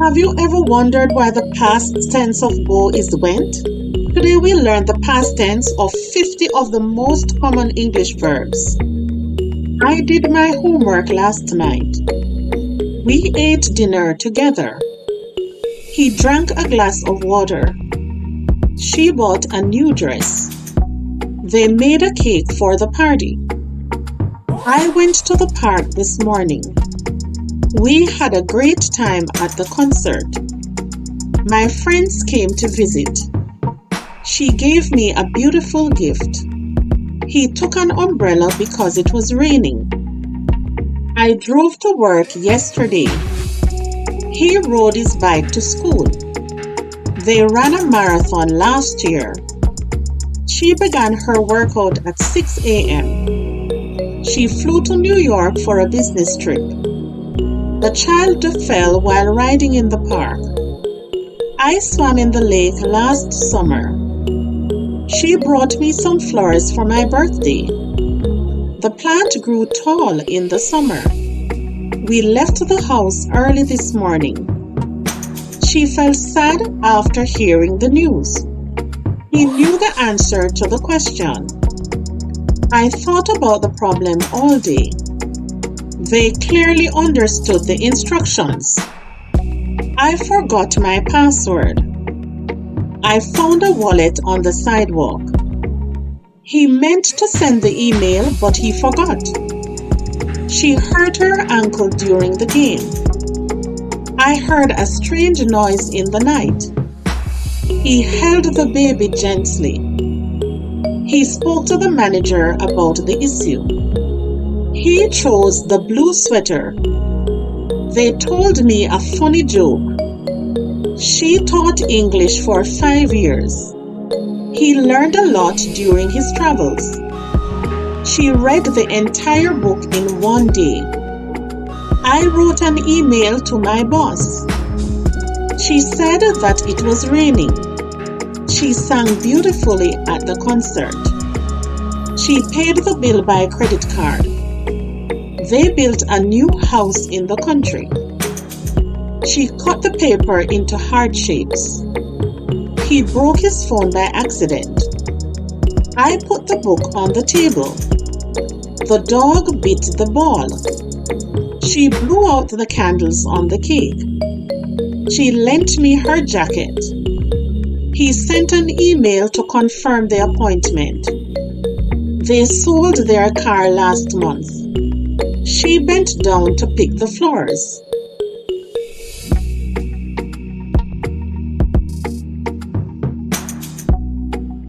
Have you ever wondered why the past tense of go is went? Today we learn the past tense of 50 of the most common English verbs. I did my homework last night. We ate dinner together. He drank a glass of water. She bought a new dress. They made a cake for the party. I went to the park this morning. We had a great time at the concert. My friends came to visit. She gave me a beautiful gift. He took an umbrella because it was raining. I drove to work yesterday. He rode his bike to school. They ran a marathon last year. She began her workout at 6 a.m. She flew to New York for a business trip. The child fell while riding in the park. I swam in the lake last summer. She brought me some flowers for my birthday. The plant grew tall in the summer. We left the house early this morning. She felt sad after hearing the news. He knew the answer to the question. I thought about the problem all day. They clearly understood the instructions. I forgot my password. I found a wallet on the sidewalk. He meant to send the email, but he forgot. She hurt her ankle during the game. I heard a strange noise in the night. He held the baby gently. He spoke to the manager about the issue. He chose the blue sweater. They told me a funny joke. She taught English for 5 years. He learned a lot during his travels. She read the entire book in one day. I wrote an email to my boss. She said that it was raining. She sang beautifully at the concert. She paid the bill by credit card. They built a new house in the country. She cut the paper into heart shapes. He broke his phone by accident. I put the book on the table. The dog bit the ball. She blew out the candles on the cake. She lent me her jacket. He sent an email to confirm the appointment. They sold their car last month. She bent down to pick the flowers.